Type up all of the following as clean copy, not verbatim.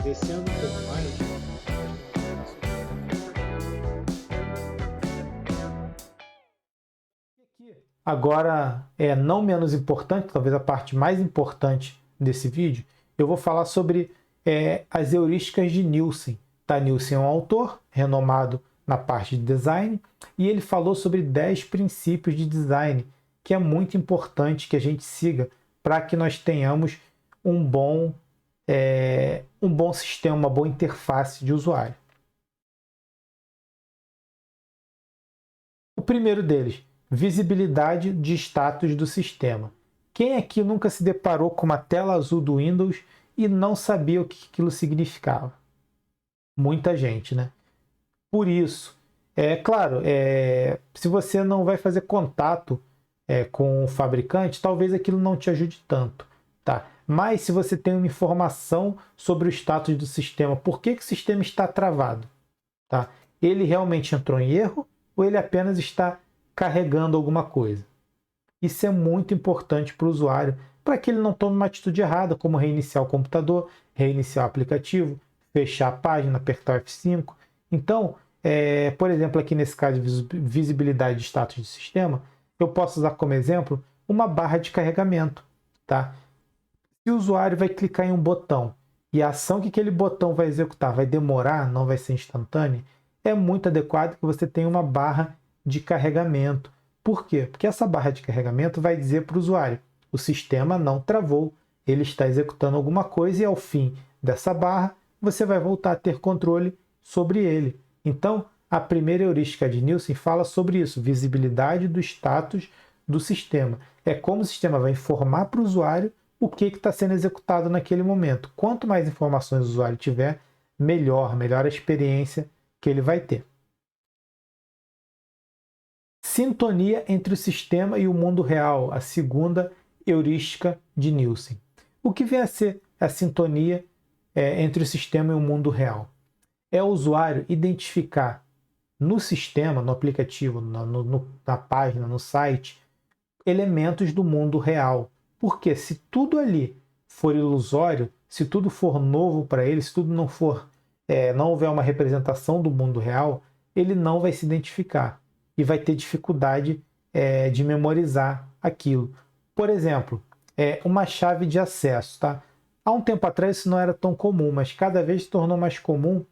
descendo um pouco mais. Agora, não menos importante, talvez a parte mais importante desse vídeo, eu vou falar sobre as heurísticas de Nielsen. Tá? Nielsen é um autor renomado na parte de design e ele falou sobre 10 princípios de design que é muito importante que a gente siga para que nós tenhamos um bom sistema, uma boa interface de usuário. O primeiro deles, visibilidade de status do sistema. Quem aqui nunca se deparou com uma tela azul do Windows e não sabia o que aquilo significava? Muita gente, né? Por isso, claro, se você não vai fazer contato com o fabricante, talvez aquilo não te ajude tanto, tá? Mas se você tem uma informação sobre o status do sistema, por que o sistema está travado, tá? Ele realmente entrou em erro ou ele apenas está carregando alguma coisa? Isso é muito importante para o usuário, para que ele não tome uma atitude errada, como reiniciar o computador, reiniciar o aplicativo, fechar a página, apertar o F5. Então, por exemplo, aqui nesse caso de visibilidade de status de sistema, eu posso usar como exemplo uma barra de carregamento. Tá? Se o usuário vai clicar em um botão e a ação que aquele botão vai executar vai demorar, não vai ser instantânea, é muito adequado que você tenha uma barra de carregamento. Por quê? Porque essa barra de carregamento vai dizer para o usuário: o sistema não travou, ele está executando alguma coisa e ao fim dessa barra você vai voltar a ter controle sobre ele. Então, a primeira heurística de Nielsen fala sobre isso, visibilidade do status do sistema. É como o sistema vai informar para o usuário o que está sendo executado naquele momento. Quanto mais informações o usuário tiver, melhor a experiência que ele vai ter. Sintonia entre o sistema e o mundo real, a segunda heurística de Nielsen. O que vem a ser a sintonia entre o sistema e o mundo real? É o usuário identificar no sistema, no aplicativo, na página, no site, elementos do mundo real. Porque se tudo ali for ilusório, se tudo for novo para ele, se tudo não houver uma representação do mundo real, ele não vai se identificar e vai ter dificuldade de memorizar aquilo. Por exemplo, uma chave de acesso. Tá? Há um tempo atrás isso não era tão comum, mas cada vez se tornou mais comum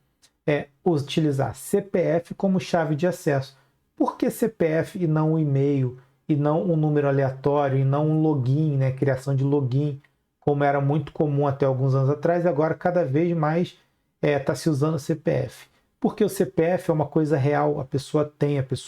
utilizar CPF como chave de acesso. Por que CPF e não um e-mail, e não um número aleatório, e não um login, né? Criação de login, como era muito comum até alguns anos atrás, e agora cada vez mais está se usando o CPF. Porque o CPF é uma coisa real, a pessoa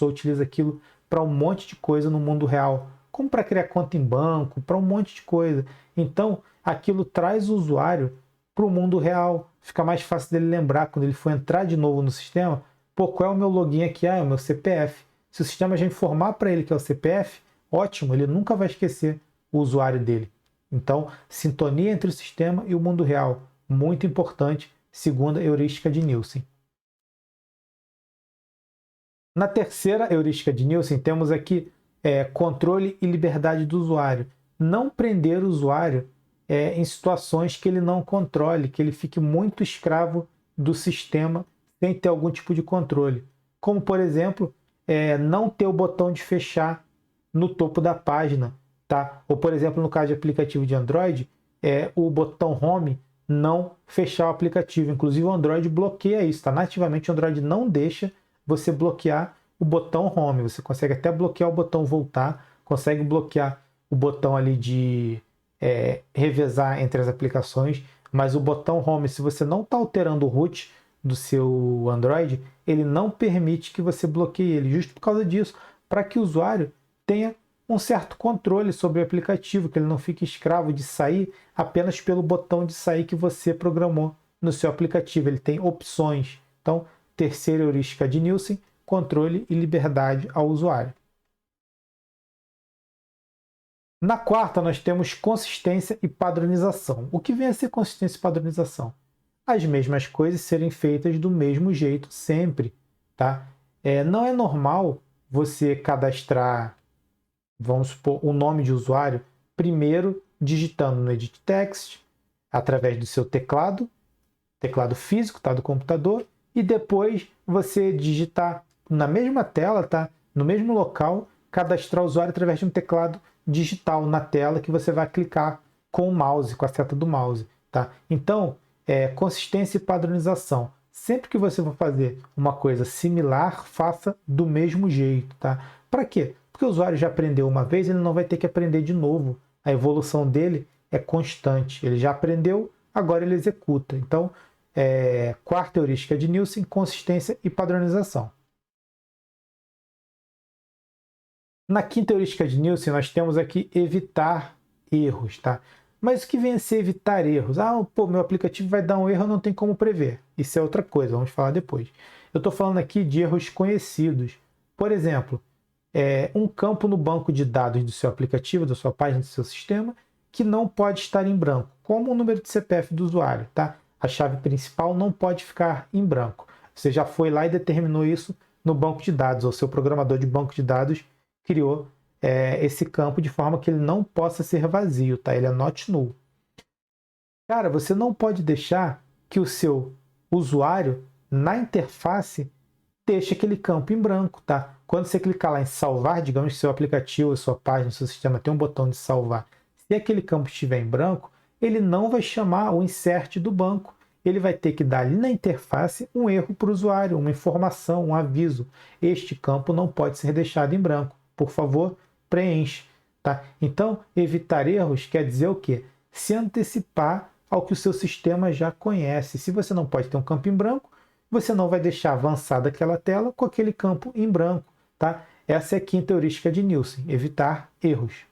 utiliza aquilo para um monte de coisa no mundo real, como para criar conta em banco, para um monte de coisa. Então, aquilo traz o usuário para o mundo real. Fica mais fácil dele lembrar quando ele for entrar de novo no sistema. Qual é o meu login aqui? É o meu CPF. Se o sistema já informar para ele que é o CPF, ótimo, ele nunca vai esquecer o usuário dele. Então, sintonia entre o sistema e o mundo real, muito importante, segundo a heurística de Nielsen. Na terceira heurística de Nielsen, temos aqui controle e liberdade do usuário. Não prender o usuário em situações que ele não controle, que ele fique muito escravo do sistema sem ter algum tipo de controle. Como, por exemplo, não ter o botão de fechar no topo da página. Tá? Ou, por exemplo, no caso de aplicativo de Android, o botão Home não fechar o aplicativo. Inclusive, o Android bloqueia isso. Tá? Nativamente, o Android não deixa você bloquear o botão Home. Você consegue até bloquear o botão Voltar, consegue bloquear o botão ali de revezar entre as aplicações, mas o botão Home, se você não está alterando o root do seu Android, ele não permite que você bloqueie ele, justo por causa disso, para que o usuário tenha um certo controle sobre o aplicativo, que ele não fique escravo de sair apenas pelo botão de sair que você programou no seu aplicativo. Ele tem opções. Então, terceira heurística de Nielsen, controle e liberdade ao usuário. Na quarta, nós temos consistência e padronização. O que vem a ser consistência e padronização? As mesmas coisas serem feitas do mesmo jeito sempre. Tá? Não é normal você cadastrar, vamos supor, o nome de usuário, primeiro digitando no Edit Text, através do seu teclado, teclado físico, tá, do computador, e depois você digitar na mesma tela, tá, no mesmo local, cadastrar o usuário através de um teclado digital na tela que você vai clicar com o mouse, com a seta do mouse, tá? Então, consistência e padronização. Sempre que você for fazer uma coisa similar, faça do mesmo jeito, tá? Para quê? Porque o usuário já aprendeu uma vez, ele não vai ter que aprender de novo. A evolução dele é constante. Ele já aprendeu, agora ele executa. Então, quarta heurística de Nielsen, consistência e padronização. Na quinta heurística de Nielsen, nós temos aqui evitar erros, tá? Mas o que vem a ser evitar erros? Ah, pô, meu aplicativo vai dar um erro, não tem como prever. Isso é outra coisa, vamos falar depois. Eu estou falando aqui de erros conhecidos. Por exemplo, um campo no banco de dados do seu aplicativo, da sua página, do seu sistema, que não pode estar em branco, como o número de CPF do usuário, tá? A chave principal não pode ficar em branco. Você já foi lá e determinou isso no banco de dados, ou seu programador de banco de dados criou esse campo de forma que ele não possa ser vazio, tá? Ele é not null. Cara, você não pode deixar que o seu usuário, na interface, deixe aquele campo em branco, tá? Quando você clicar lá em salvar, digamos que seu aplicativo, sua página, seu sistema tem um botão de salvar. Se aquele campo estiver em branco, ele não vai chamar o insert do banco. Ele vai ter que dar ali na interface um erro para o usuário, uma informação, um aviso. Este campo não pode ser deixado em branco. Por favor, preenche. Tá? Então, evitar erros quer dizer o quê? Se antecipar ao que o seu sistema já conhece. Se você não pode ter um campo em branco, você não vai deixar avançar daquela tela com aquele campo em branco. Tá? Essa é a quinta heurística de Nielsen, evitar erros.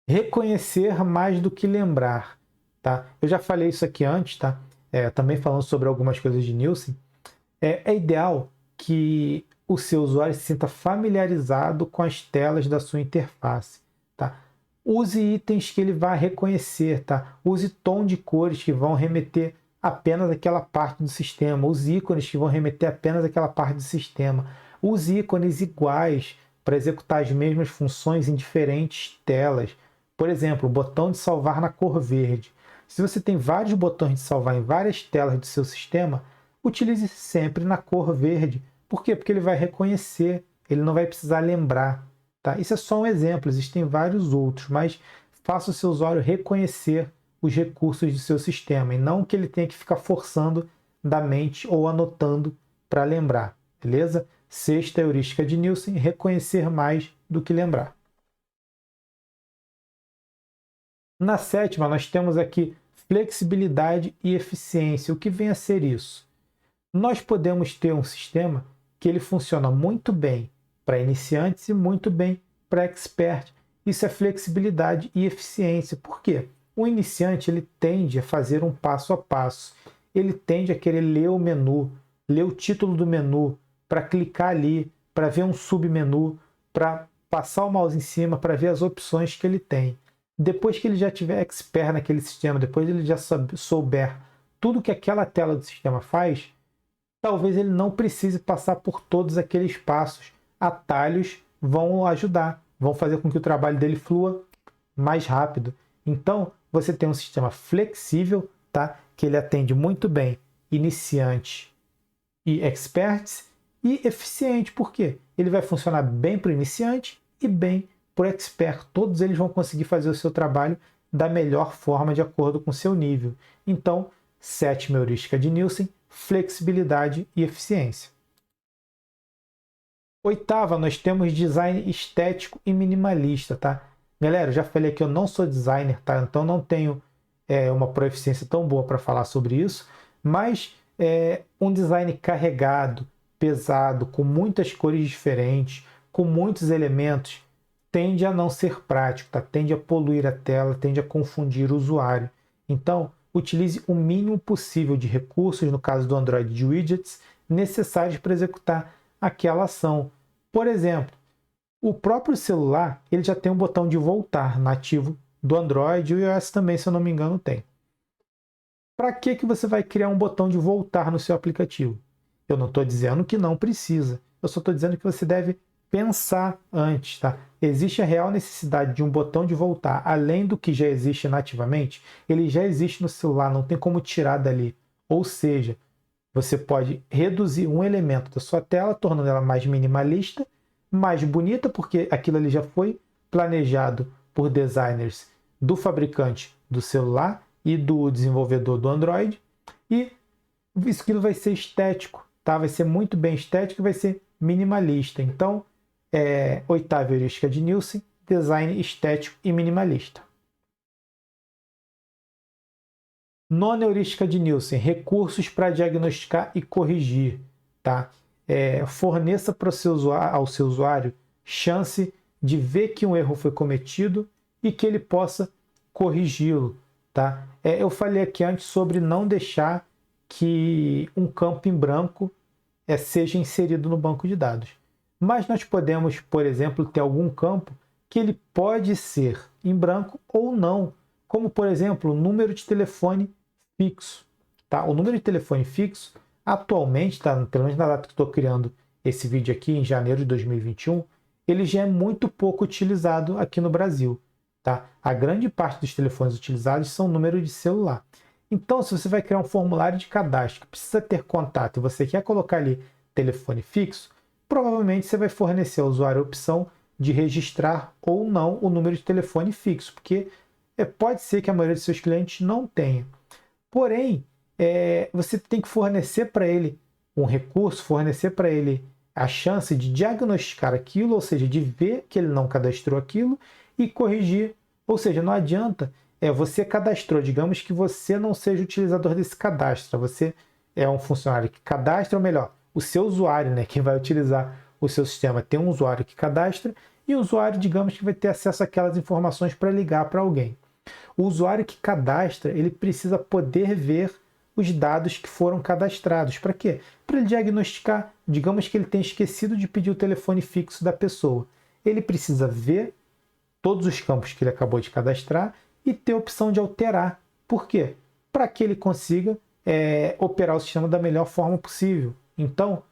Reconhecer mais do que lembrar. Tá? Eu já falei isso aqui antes, tá? Também falando sobre algumas coisas de Nielsen. É ideal que o seu usuário se sinta familiarizado com as telas da sua interface. Tá? Use itens que ele vai reconhecer. Tá? Use tom de cores que vão remeter apenas àquela parte do sistema. Use ícones que vão remeter apenas àquela parte do sistema. Use ícones iguais para executar as mesmas funções em diferentes telas. Por exemplo, o botão de salvar na cor verde. Se você tem vários botões de salvar em várias telas do seu sistema, utilize sempre na cor verde. Por quê? Porque ele vai reconhecer, ele não vai precisar lembrar. Tá? Isso é só um exemplo, existem vários outros, mas faça o seu usuário reconhecer os recursos do seu sistema e não que ele tenha que ficar forçando da mente ou anotando para lembrar. Beleza? Sexta heurística de Nielsen, reconhecer mais do que lembrar. Na sétima, nós temos aqui flexibilidade e eficiência. O que vem a ser isso? Nós podemos ter um sistema que ele funciona muito bem para iniciantes e muito bem para expert. Isso é flexibilidade e eficiência. Por quê? O iniciante ele tende a fazer um passo a passo. Ele tende a querer ler o menu, ler o título do menu, para clicar ali, para ver um submenu, para passar o mouse em cima, para ver as opções que ele tem. Depois que ele já tiver expert naquele sistema, depois ele já souber tudo que aquela tela do sistema faz, talvez ele não precise passar por todos aqueles passos. Atalhos vão ajudar, vão fazer com que o trabalho dele flua mais rápido. Então, você tem um sistema flexível, tá? Que ele atende muito bem iniciantes e experts, e eficiente. Por quê? Ele vai funcionar bem para o iniciante e bem para o expert. Todos eles vão conseguir fazer o seu trabalho da melhor forma de acordo com o seu nível. Então, sétima heurística de Nielsen, flexibilidade e eficiência. Oitava, nós temos design estético e minimalista, tá? Galera, eu já falei que eu não sou designer, tá? Então não tenho uma proficiência tão boa para falar sobre isso, mas um design carregado, pesado, com muitas cores diferentes, com muitos elementos, tende a não ser prático, tá? Tende a poluir a tela, tende a confundir o usuário. Então, utilize o mínimo possível de recursos, no caso do Android de widgets, necessários para executar aquela ação. Por exemplo, o próprio celular ele já tem um botão de voltar nativo do Android, e o iOS também, se eu não me engano, tem. Para que você vai criar um botão de voltar no seu aplicativo? Eu não estou dizendo que não precisa, eu só estou dizendo que você deve pensar antes, tá? Existe a real necessidade de um botão de voltar, além do que já existe nativamente? Ele já existe no celular, não tem como tirar dali. Ou seja, você pode reduzir um elemento da sua tela, tornando ela mais minimalista, mais bonita, porque aquilo ali já foi planejado por designers do fabricante do celular e do desenvolvedor do Android, e aquilo vai ser estético, tá? Vai ser muito bem estético e vai ser minimalista. Então, oitava heurística de Nielsen, design estético e minimalista. Nona heurística de Nielsen, recursos para diagnosticar e corrigir, tá? Forneça ao seu usuário chance de ver que um erro foi cometido e que ele possa corrigi-lo, tá? Eu falei aqui antes sobre não deixar que um campo em branco seja inserido no banco de dados. Mas nós podemos, por exemplo, ter algum campo que ele pode ser em branco ou não, como, por exemplo, o número de telefone fixo. Tá? O número de telefone fixo, atualmente, tá? Pelo menos na data que estou criando esse vídeo aqui, em janeiro de 2021, ele já é muito pouco utilizado aqui no Brasil. Tá? A grande parte dos telefones utilizados são número de celular. Então, se você vai criar um formulário de cadastro que precisa ter contato e você quer colocar ali telefone fixo, provavelmente você vai fornecer ao usuário a opção de registrar ou não o número de telefone fixo, porque pode ser que a maioria de seus clientes não tenha. Porém, você tem que fornecer para ele um recurso, fornecer para ele a chance de diagnosticar aquilo, ou seja, de ver que ele não cadastrou aquilo e corrigir. Ou seja, não adianta você cadastrou, digamos que você não seja o utilizador desse cadastro, você é um funcionário que cadastra, ou melhor, o seu usuário, né, quem vai utilizar o seu sistema, tem um usuário que cadastra e o usuário, digamos que vai ter acesso àquelas informações para ligar para alguém. O usuário que cadastra, ele precisa poder ver os dados que foram cadastrados. Para quê? Para ele diagnosticar, digamos que ele tenha esquecido de pedir o telefone fixo da pessoa. Ele precisa ver todos os campos que ele acabou de cadastrar e ter a opção de alterar. Por quê? Para que ele consiga operar o sistema da melhor forma possível. Então,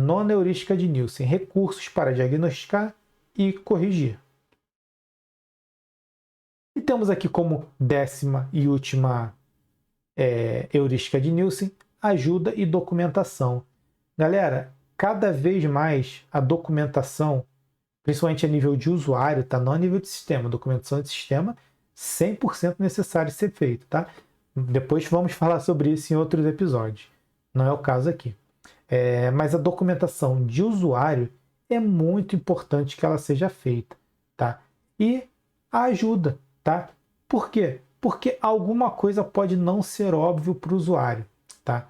nona heurística de Nielsen, recursos para diagnosticar e corrigir. E temos aqui como décima e última heurística de Nielsen, ajuda e documentação. Galera, cada vez mais a documentação, principalmente a nível de usuário, tá? Não a nível de sistema, documentação de sistema, 100% necessário ser feito, tá? Depois vamos falar sobre isso em outros episódios. Não é o caso aqui. Mas a documentação de usuário é muito importante que ela seja feita, tá? E a ajuda, tá? Por quê? Porque alguma coisa pode não ser óbvio para o usuário, tá?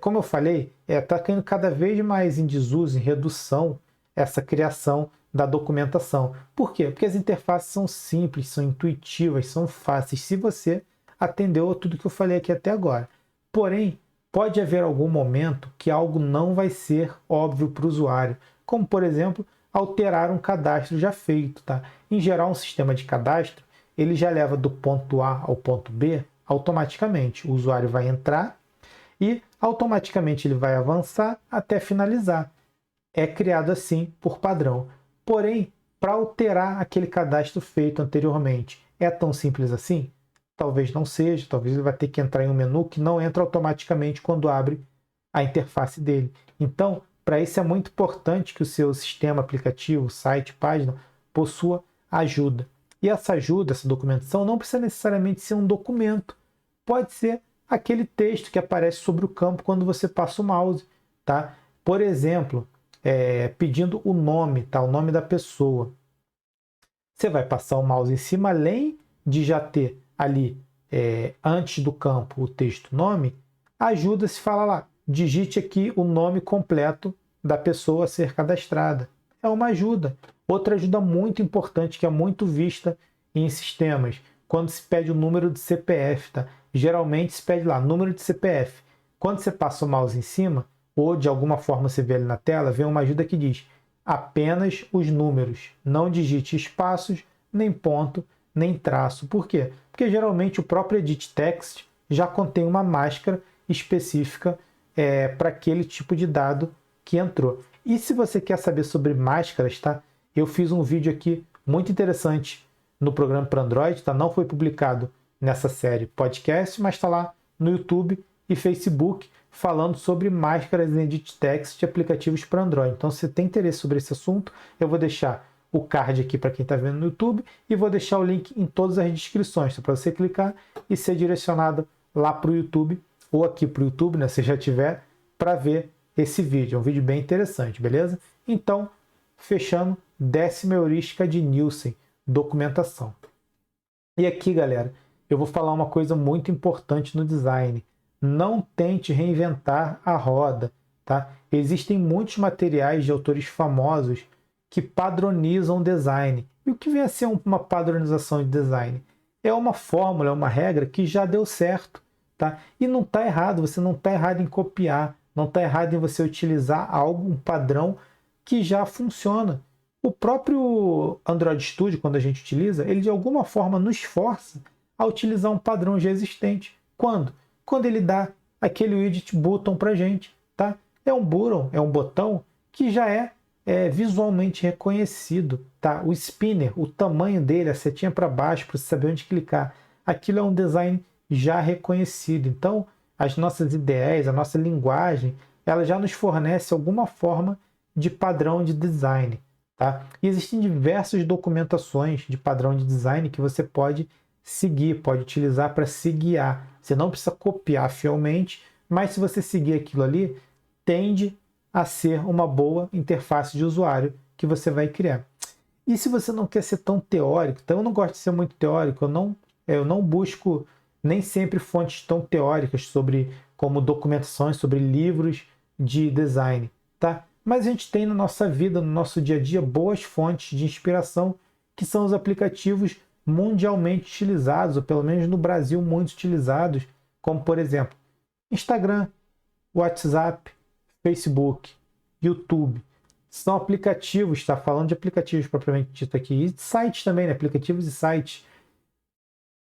Como eu falei, está caindo cada vez mais em desuso, em redução, essa criação da documentação. Por quê? Porque as interfaces são simples, são intuitivas, são fáceis, se você atendeu a tudo que eu falei aqui até agora. Porém, pode haver algum momento que algo não vai ser óbvio para o usuário, como, por exemplo, alterar um cadastro já feito. Tá? Em geral, um sistema de cadastro, ele já leva do ponto A ao ponto B automaticamente. O usuário vai entrar e automaticamente ele vai avançar até finalizar. É criado assim por padrão. Porém, para alterar aquele cadastro feito anteriormente, é tão simples assim? Talvez não seja, talvez ele vai ter que entrar em um menu que não entra automaticamente quando abre a interface dele. Então, para isso é muito importante que o seu sistema, aplicativo, site, página, possua ajuda. E essa ajuda, essa documentação, não precisa necessariamente ser um documento. Pode ser aquele texto que aparece sobre o campo quando você passa o mouse. Tá? Por exemplo, pedindo o nome, tá? O nome da pessoa. Você vai passar o mouse em cima, além de já ter ali, antes do campo, o texto nome, ajuda se fala lá, digite aqui o nome completo da pessoa a ser cadastrada. É uma ajuda. Outra ajuda muito importante, que é muito vista em sistemas, quando se pede o número de CPF. Tá? Geralmente se pede lá, número de CPF. Quando você passa o mouse em cima, ou de alguma forma você vê ali na tela, vem uma ajuda que diz apenas os números, não digite espaços, nem ponto, nem traço. Por quê? Porque geralmente o próprio Edit Text já contém uma máscara específica para aquele tipo de dado que entrou. E se você quer saber sobre máscaras, tá? Eu fiz um vídeo aqui muito interessante no programa para Android, tá? Não foi publicado nessa série podcast, mas está lá no YouTube e Facebook falando sobre máscaras em edit text de aplicativos para Android. Então, se você tem interesse sobre esse assunto, eu vou deixar o card aqui para quem está vendo no YouTube e vou deixar o link em todas as descrições, tá? Para você clicar e ser direcionado lá para o YouTube ou aqui para o YouTube, né? Se já tiver, para ver esse vídeo. É um vídeo bem interessante, beleza? Então, fechando, 10ª heurística de Nielsen, documentação. E aqui, galera, eu vou falar uma coisa muito importante no design. Não tente reinventar a roda, tá? Existem muitos materiais de autores famosos que padronizam design. E o que vem a ser uma padronização de design? É uma fórmula, é uma regra que já deu certo, tá? E não está errado, você não está errado em copiar, não está errado em você utilizar algo, um padrão que já funciona. O próprio Android Studio, quando a gente utiliza, ele de alguma forma nos força a utilizar um padrão já existente. Quando? Quando ele dá aquele widget button para a gente, tá? É um button, é um botão que já é visualmente reconhecido, tá? O spinner, o tamanho dele, a setinha para baixo para você saber onde clicar, aquilo é um design já reconhecido. Então, as nossas ideias, a nossa linguagem, ela já nos fornece alguma forma de padrão de design, tá? E existem diversas documentações de padrão de design que você pode seguir, pode utilizar para se guiar. Você não precisa copiar fielmente, mas se você seguir aquilo ali, tende a ser uma boa interface de usuário que você vai criar. E se você não quer ser tão teórico, então eu não gosto de ser muito teórico, eu não busco nem sempre fontes tão teóricas sobre como documentações, sobre livros de design, tá? Mas a gente tem na nossa vida, no nosso dia a dia, boas fontes de inspiração que são os aplicativos mundialmente utilizados, ou pelo menos no Brasil muito utilizados, como por exemplo, Instagram, WhatsApp, Facebook, YouTube. São aplicativos, está falando de aplicativos propriamente dito aqui, e sites também, né? Aplicativos e sites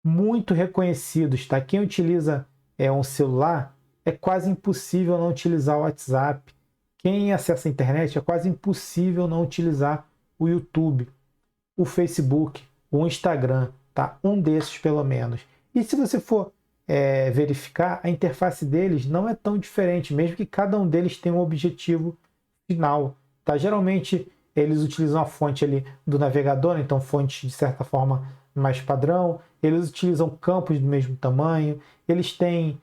muito reconhecidos, tá? Quem utiliza um celular, é quase impossível não utilizar o WhatsApp. Quem acessa a internet, é quase impossível não utilizar o YouTube, o Facebook, o Instagram, tá? Um desses pelo menos. E se você for verificar, a interface deles não é tão diferente, mesmo que cada um deles tenha um objetivo final, tá? Geralmente eles utilizam a fonte ali do navegador, então fonte de certa forma mais padrão, eles utilizam campos do mesmo tamanho, eles têm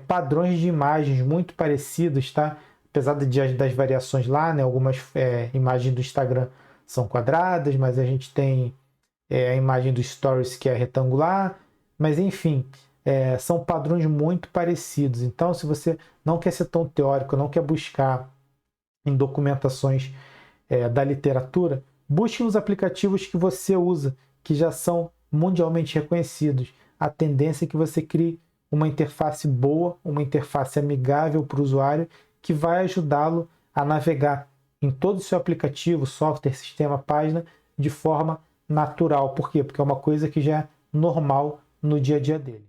padrões de imagens muito parecidos, tá? Apesar das variações lá, né? Algumas imagens do Instagram são quadradas, mas a gente tem a imagem do Stories que é retangular, mas enfim, são padrões muito parecidos. Então, se você não quer ser tão teórico, não quer buscar em documentações da literatura, busque nos aplicativos que você usa, que já são mundialmente reconhecidos. A tendência é que você crie uma interface boa, uma interface amigável para o usuário, que vai ajudá-lo a navegar em todo o seu aplicativo, software, sistema, página, de forma natural. Por quê? Porque é uma coisa que já é normal no dia a dia dele.